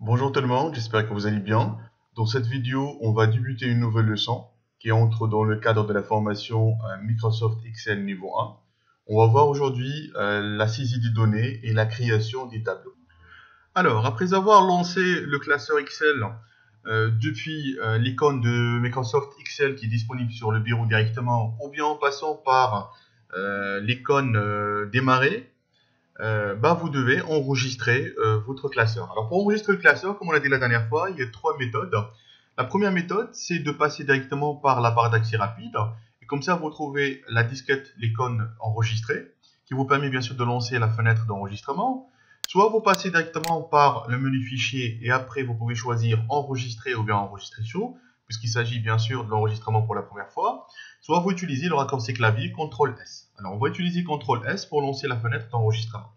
Bonjour tout le monde, j'espère que vous allez bien. Dans cette vidéo, on va débuter une nouvelle leçon qui entre dans le cadre de la formation Microsoft Excel niveau 1. On va voir aujourd'hui la saisie des données et la création des tableaux. Alors, après avoir lancé le classeur Excel depuis l'icône de Microsoft Excel qui est disponible sur le bureau directement, ou bien en passant par l'icône démarrer, vous devez enregistrer votre classeur. Alors pour enregistrer le classeur, comme on l'a dit la dernière fois, il y a trois méthodes. La première méthode, c'est de passer directement par la barre d'accès rapide. Et comme ça, vous trouvez la disquette, l'icône enregistrée, qui vous permet bien sûr de lancer la fenêtre d'enregistrement. Soit vous passez directement par le menu fichier et après vous pouvez choisir enregistrer ou bien enregistrer sous, puisqu'il s'agit bien sûr de l'enregistrement pour la première fois. Soit vous utilisez le raccourci clavier CTRL-S. Alors on va utiliser CTRL-S pour lancer la fenêtre d'enregistrement.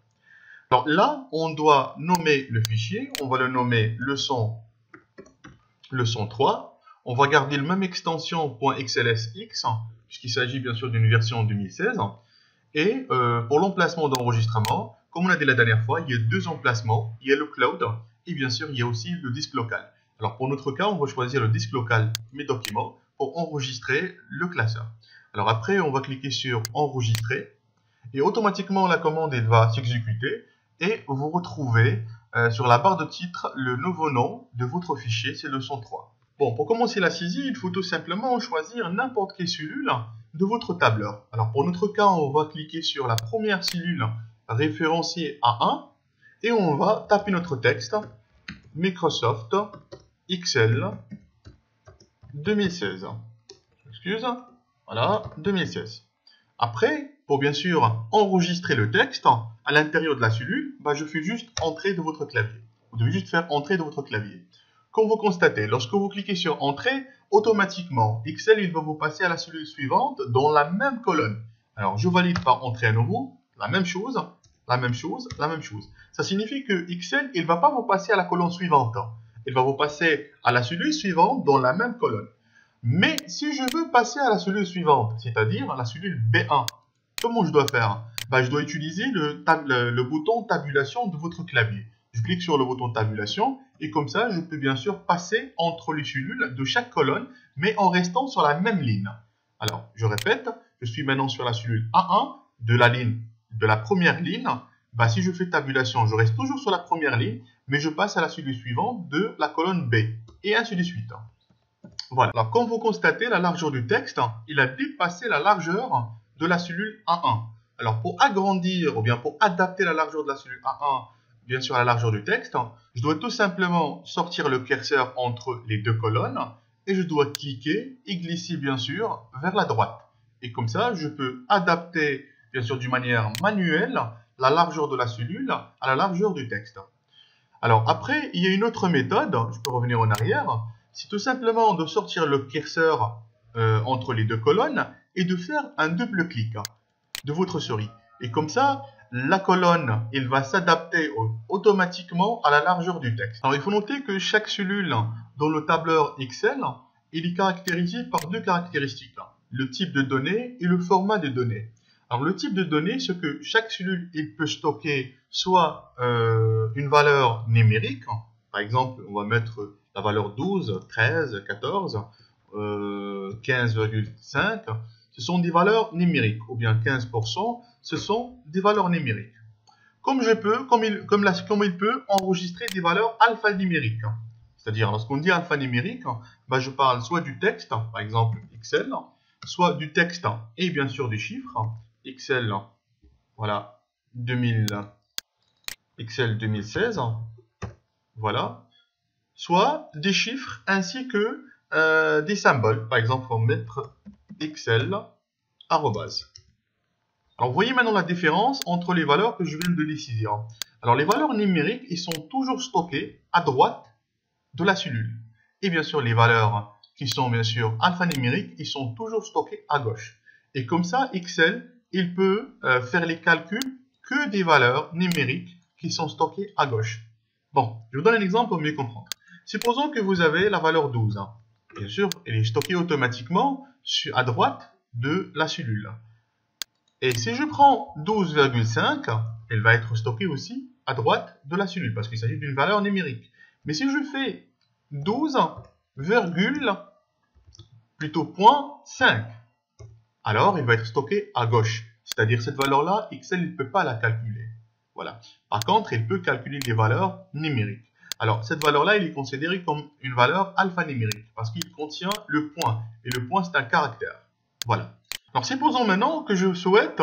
Alors là, on doit nommer le fichier, on va le nommer leçon 3. On va garder le même extension .xlsx, puisqu'il s'agit bien sûr d'une version 2016. Et pour l'emplacement d'enregistrement, comme on a dit la dernière fois, il y a deux emplacements. Il y a le cloud et bien sûr, il y a aussi le disque local. Alors pour notre cas, on va choisir le disque local Mes documents pour enregistrer le classeur. Alors après, on va cliquer sur enregistrer et automatiquement la commande elle va s'exécuter et vous retrouvez sur la barre de titre le nouveau nom de votre fichier, c'est leçon 3. Bon, pour commencer la saisie, il faut tout simplement choisir n'importe quelle cellule de votre tableur. Alors pour notre cas, on va cliquer sur la première cellule référencée A1 et on va taper notre texte Microsoft Excel 2016. Excuse, voilà, 2016. Après, pour bien sûr enregistrer le texte à l'intérieur de la cellule, je fais juste entrer de votre clavier. Vous devez juste faire entrer de votre clavier. Comme vous constatez, lorsque vous cliquez sur entrée, automatiquement, Excel il va vous passer à la cellule suivante dans la même colonne. Alors, je valide par entrée à nouveau, la même chose, la même chose, la même chose. Ça signifie que Excel, il ne va pas vous passer à la colonne suivante. Il va vous passer à la cellule suivante dans la même colonne. Mais si je veux passer à la cellule suivante, c'est-à-dire la cellule B1, comment je dois faire? Je dois utiliser le bouton tabulation de votre clavier. Je clique sur le bouton tabulation et comme ça, je peux bien sûr passer entre les cellules de chaque colonne, mais en restant sur la même ligne. Alors, je répète, je suis maintenant sur la cellule A1 de la première ligne. Si je fais tabulation, je reste toujours sur la première ligne, mais je passe à la cellule suivante de la colonne B et ainsi de suite. Voilà. Alors, comme vous constatez, la largeur du texte, il a dépassé la largeur de la cellule A1. Alors, pour agrandir ou bien pour adapter la largeur de la cellule A1, bien sûr, à la largeur du texte, je dois tout simplement sortir le curseur entre les deux colonnes et je dois cliquer et glisser, bien sûr, vers la droite. Et comme ça, je peux adapter, bien sûr, d'une manière manuelle, la largeur de la cellule à la largeur du texte. Alors, après, il y a une autre méthode, je peux revenir en arrière, c'est tout simplement de sortir le curseur entre les deux colonnes et de faire un double clic de votre souris. Et comme ça, la colonne, elle va s'adapter automatiquement à la largeur du texte. Alors, il faut noter que chaque cellule dans le tableur Excel, il est caractérisé par deux caractéristiques, le type de données et le format de données. Alors, le type de données, c'est que chaque cellule, il peut stocker soit une valeur numérique, par exemple, on va mettre la valeur 12, 13, 14, 15,5, ce sont des valeurs numériques, ou bien 15%, ce sont des valeurs numériques. Comme il peut enregistrer des valeurs alphanumériques. C'est-à-dire, lorsqu'on dit alphanumérique, je parle soit du texte, par exemple Excel, soit du texte et bien sûr des chiffres. Excel, voilà, Excel 2016, voilà. Soit des chiffres ainsi que des symboles. Par exemple, on va mettre Excel, arrobase. Alors, vous voyez maintenant la différence entre les valeurs que je viens de décider. Alors, les valeurs numériques, ils sont toujours stockées à droite de la cellule. Et bien sûr, les valeurs qui sont bien sûr alphanumériques, ils sont toujours stockées à gauche. Et comme ça, Excel, il peut faire les calculs que des valeurs numériques qui sont stockées à gauche. Bon, je vous donne un exemple pour mieux comprendre. Supposons que vous avez la valeur 12. Bien sûr, elle est stockée automatiquement à droite de la cellule. Et si je prends 12,5, elle va être stockée aussi à droite de la cellule parce qu'il s'agit d'une valeur numérique. Mais si je fais 12, plutôt point 5, alors il va être stocké à gauche. C'est-à-dire cette valeur-là, Excel ne peut pas la calculer. Voilà. Par contre, il peut calculer des valeurs numériques. Alors, cette valeur-là, elle est considérée comme une valeur alphanumérique parce qu'il contient le point. Et le point, c'est un caractère. Voilà. Alors, supposons maintenant que je souhaite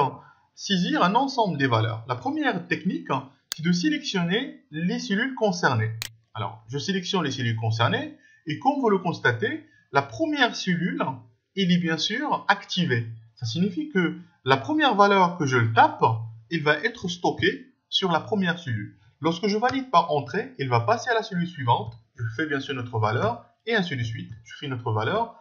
saisir un ensemble des valeurs. La première technique, c'est de sélectionner les cellules concernées. Alors, je sélectionne les cellules concernées et comme vous le constatez, la première cellule, elle est bien sûr activée. Ça signifie que la première valeur que je tape, elle va être stockée sur la première cellule. Lorsque je valide par entrée, il va passer à la cellule suivante. Je fais bien sûr notre valeur et ainsi de suite. Je fais notre valeur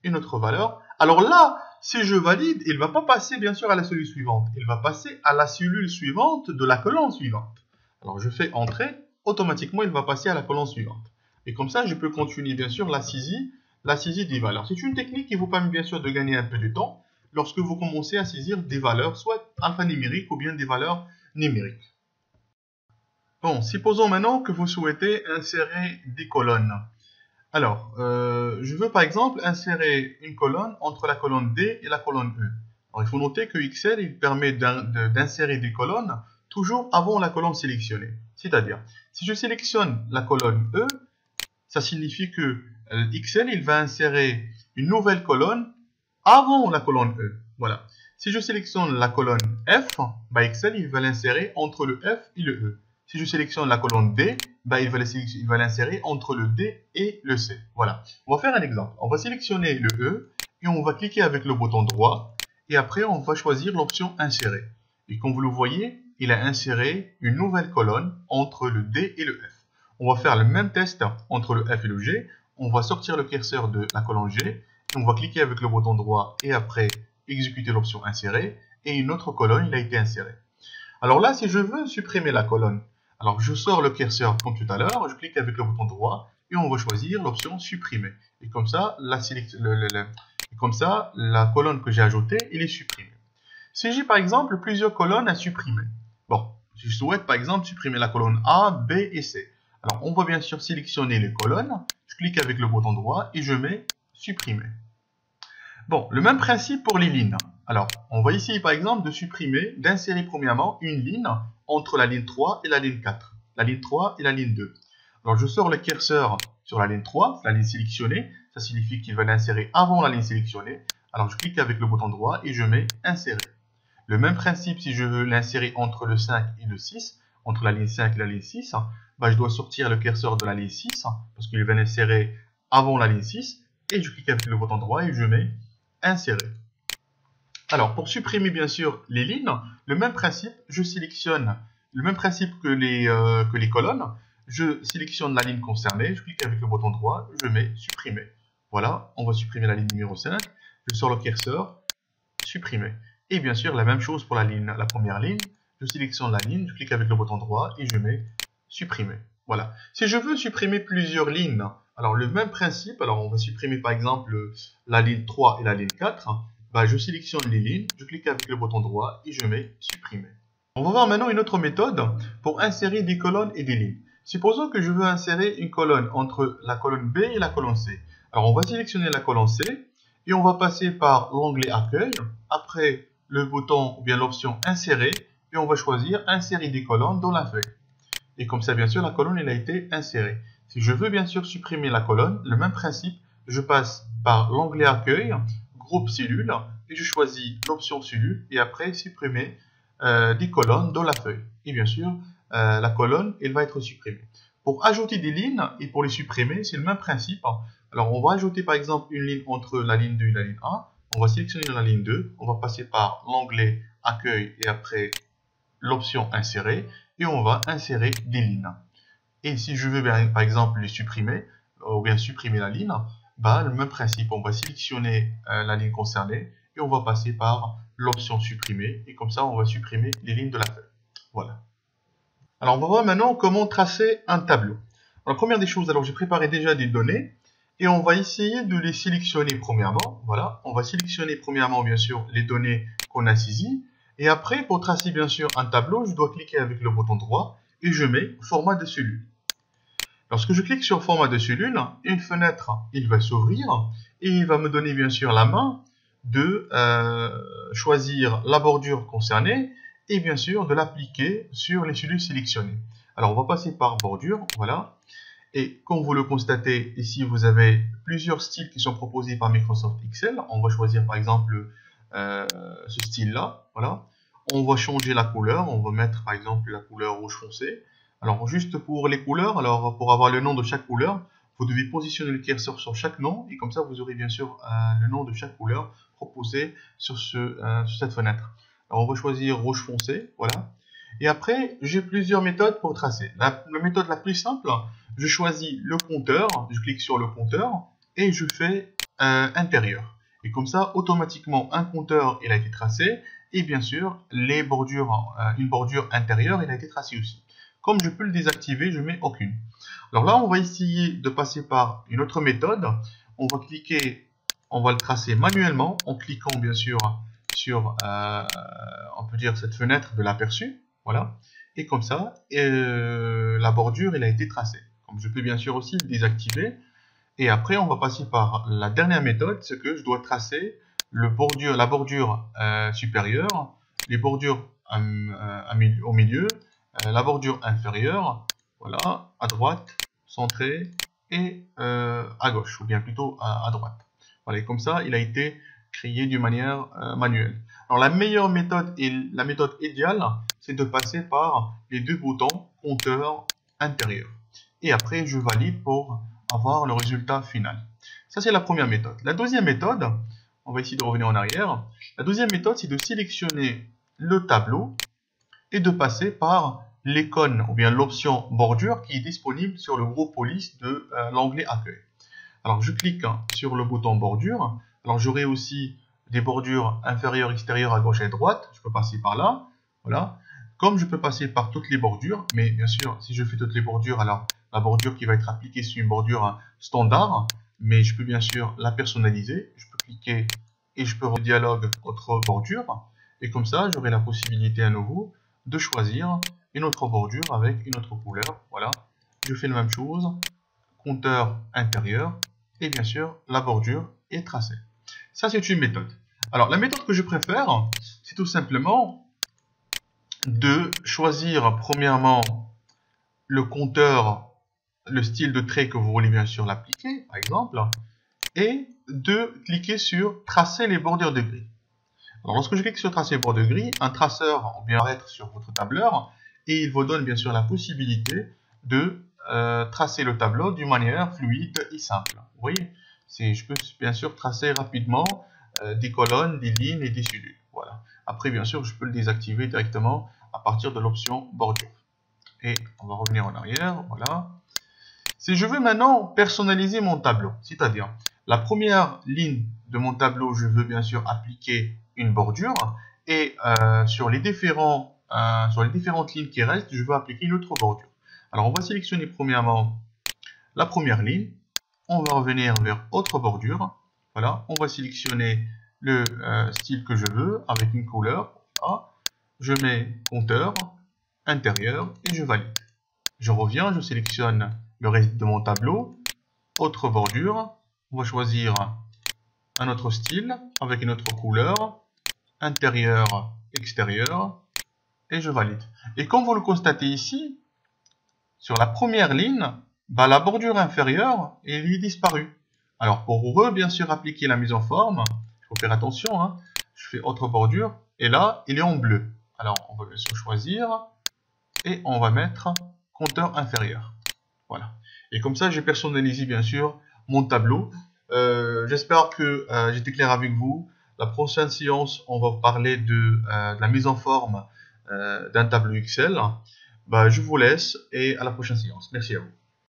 et notre valeur. Alors là, si je valide, il ne va pas passer bien sûr à la cellule suivante. Il va passer à la cellule suivante de la colonne suivante. Alors je fais entrée, automatiquement il va passer à la colonne suivante. Et comme ça, je peux continuer bien sûr la saisie des valeurs. C'est une technique qui vous permet bien sûr de gagner un peu de temps lorsque vous commencez à saisir des valeurs, soit alphanumériques ou bien des valeurs numériques. Bon, supposons maintenant que vous souhaitez insérer des colonnes. Alors, je veux par exemple insérer une colonne entre la colonne D et la colonne E. Alors, il faut noter que Excel il permet d'insérer des colonnes toujours avant la colonne sélectionnée. C'est-à-dire, si je sélectionne la colonne E, ça signifie que Excel il va insérer une nouvelle colonne avant la colonne E. Voilà. Si je sélectionne la colonne F, bah Excel il va l'insérer entre le F et le E. Si je sélectionne la colonne D, bah il va l'insérer entre le D et le C. Voilà. On va faire un exemple. On va sélectionner le E et on va cliquer avec le bouton droit. Et après, on va choisir l'option Insérer. Et comme vous le voyez, il a inséré une nouvelle colonne entre le D et le F. On va faire le même test entre le F et le G. On va sortir le curseur de la colonne G. Et on va cliquer avec le bouton droit et après exécuter l'option Insérer. Et une autre colonne, il a été insérée. Alors là, si je veux supprimer la colonne, alors je sors le curseur comme tout à l'heure, je clique avec le bouton droit et on va choisir l'option supprimer. Et comme ça, la colonne que j'ai ajoutée, elle est supprimée. Si j'ai par exemple plusieurs colonnes à supprimer, bon, je souhaite par exemple supprimer la colonne A, B et C. Alors on va bien sûr sélectionner les colonnes, je clique avec le bouton droit et je mets supprimer. Bon, le même principe pour les lignes. Alors, on va essayer par exemple de supprimer, d'insérer premièrement une ligne entre la ligne 3 et la ligne 4. La ligne 3 et la ligne 2. Alors, je sors le curseur sur la ligne 3, la ligne sélectionnée. Ça signifie qu'il va l'insérer avant la ligne sélectionnée. Alors, je clique avec le bouton droit et je mets insérer. Le même principe si je veux l'insérer entre le 5 et le 6, entre la ligne 5 et la ligne 6, bah, je dois sortir le curseur de la ligne 6 parce qu'il va l'insérer avant la ligne 6. Et je clique avec le bouton droit et je mets insérer. Alors, pour supprimer bien sûr les lignes, le même principe, je sélectionne le même principe que les colonnes. Je sélectionne la ligne concernée, je clique avec le bouton droit, je mets supprimer. Voilà, on va supprimer la ligne numéro 5. Je sors le curseur, supprimer. Et bien sûr, la même chose pour la première ligne. Je sélectionne la ligne, je clique avec le bouton droit et je mets supprimer. Voilà. Si je veux supprimer plusieurs lignes, alors le même principe, alors on va supprimer par exemple la ligne 3 et la ligne 4. Bah, je sélectionne les lignes, je clique avec le bouton droit et je mets supprimer. On va voir maintenant une autre méthode pour insérer des colonnes et des lignes. Supposons que je veux insérer une colonne entre la colonne B et la colonne C. Alors on va sélectionner la colonne C et on va passer par l'onglet accueil, après le bouton ou bien l'option insérer et on va choisir insérer des colonnes dans la feuille. Et comme ça bien sûr la colonne elle a été insérée. Si je veux bien sûr supprimer la colonne, le même principe, je passe par l'onglet accueil, groupe cellule et je choisis l'option cellule et après supprimer des colonnes dans la feuille. Et bien sûr, la colonne, elle va être supprimée. Pour ajouter des lignes et pour les supprimer, c'est le même principe. Alors, on va ajouter par exemple une ligne entre la ligne 2 et la ligne 1. On va sélectionner la ligne 2. On va passer par l'onglet accueil et après l'option insérer. Et on va insérer des lignes. Et si je veux par exemple les supprimer, ou bien supprimer la ligne, bah, le même principe, on va sélectionner la ligne concernée et on va passer par l'option supprimer et comme ça on va supprimer les lignes de la feuille. Voilà. Alors on va voir maintenant comment tracer un tableau. Alors, la première des choses, alors j'ai préparé déjà des données et on va essayer de les sélectionner premièrement. Voilà, on va sélectionner premièrement bien sûr les données qu'on a saisies et après pour tracer bien sûr un tableau, je dois cliquer avec le bouton droit et je mets format de cellule. Lorsque je clique sur format de cellule, une fenêtre, il va s'ouvrir et il va me donner bien sûr la main de choisir la bordure concernée et bien sûr de l'appliquer sur les cellules sélectionnées. Alors on va passer par bordure, voilà. Et comme vous le constatez, ici vous avez plusieurs styles qui sont proposés par Microsoft Excel. On va choisir par exemple ce style-là, voilà. On va changer la couleur, on va mettre par exemple la couleur rouge foncé. Alors juste pour les couleurs, alors pour avoir le nom de chaque couleur, vous devez positionner le curseur sur chaque nom et comme ça vous aurez bien sûr le nom de chaque couleur proposé sur cette fenêtre. Alors on va choisir rouge foncé, voilà. Et après, j'ai plusieurs méthodes pour tracer. La méthode la plus simple, je choisis le compteur, je clique sur le compteur et je fais intérieur. Et comme ça, automatiquement, un compteur il a été tracé et bien sûr, les bordures, une bordure intérieure il a été tracée aussi. Comme je peux le désactiver, je mets aucune. Alors là, on va essayer de passer par une autre méthode. On va cliquer, on va le tracer manuellement en cliquant bien sûr sur, on peut dire cette fenêtre de l'aperçu. Voilà. Et comme ça, la bordure elle a été tracée. Comme je peux bien sûr aussi le désactiver. Et après, on va passer par la dernière méthode, c'est que je dois tracer la bordure supérieure, les bordures au milieu, la bordure inférieure, voilà, à droite, centrée, et à gauche, ou bien plutôt à droite. Voilà, et comme ça, il a été créé d'une manière manuelle. Alors la meilleure méthode et la méthode idéale, c'est de passer par les deux boutons compteur intérieur. Et après, je valide pour avoir le résultat final. Ça, c'est la première méthode. La deuxième méthode, on va essayer de revenir en arrière. La deuxième méthode, c'est de sélectionner le tableau et de passer par l'icône ou bien l'option bordure qui est disponible sur le gros police de l'onglet accueil. Alors, je clique sur le bouton bordure. Alors, j'aurai aussi des bordures inférieures, extérieures à gauche et à droite. Je peux passer par là. Voilà. Comme je peux passer par toutes les bordures, mais bien sûr, si je fais toutes les bordures, alors la bordure qui va être appliquée, c'est une bordure standard, mais je peux bien sûr la personnaliser. Je peux cliquer et je peux revenir au dialogue autre bordure. Et comme ça, j'aurai la possibilité à nouveau de choisir une autre bordure avec une autre couleur. Voilà. Je fais la même chose. Compteur intérieur. Et bien sûr, la bordure est tracée. Ça, c'est une méthode. Alors, la méthode que je préfère, c'est tout simplement de choisir premièrement le compteur, le style de trait que vous voulez bien sûr l'appliquer, par exemple, et de cliquer sur tracer les bordures de gris. Alors, lorsque je clique sur tracer les bordures de gris, un traceur va bien apparaître sur votre tableur et il vous donne bien sûr la possibilité de tracer le tableau d'une manière fluide et simple. Vous voyez, je peux bien sûr tracer rapidement des colonnes, des lignes et des cellules. Voilà. Après, bien sûr, je peux le désactiver directement à partir de l'option bordure. Et on va revenir en arrière. Voilà. Si je veux maintenant personnaliser mon tableau, c'est-à-dire la première ligne de mon tableau, je veux bien sûr appliquer une bordure et sur les différentes lignes qui restent, je veux appliquer une autre bordure. Alors, on va sélectionner premièrement la première ligne. On va revenir vers autre bordure. Voilà, on va sélectionner le style que je veux avec une couleur. Voilà. Je mets compteur intérieur et je valide. Je reviens, je sélectionne le reste de mon tableau. Autre bordure. On va choisir un autre style avec une autre couleur. Intérieur, extérieur. Et je valide. Et comme vous le constatez ici, sur la première ligne, la bordure inférieure elle est disparue. Alors pour bien sûr appliquer la mise en forme, il faut faire attention. Hein. Je fais autre bordure et là il est en bleu. Alors on va bien sûr choisir et on va mettre compteur inférieur. Voilà. Et comme ça j'ai personnalisé bien sûr mon tableau. J'espère que j'étais clair avec vous. La prochaine séance on va parler de la mise en forme d'un tableau Excel. Je vous laisse et à la prochaine séance. Merci à vous.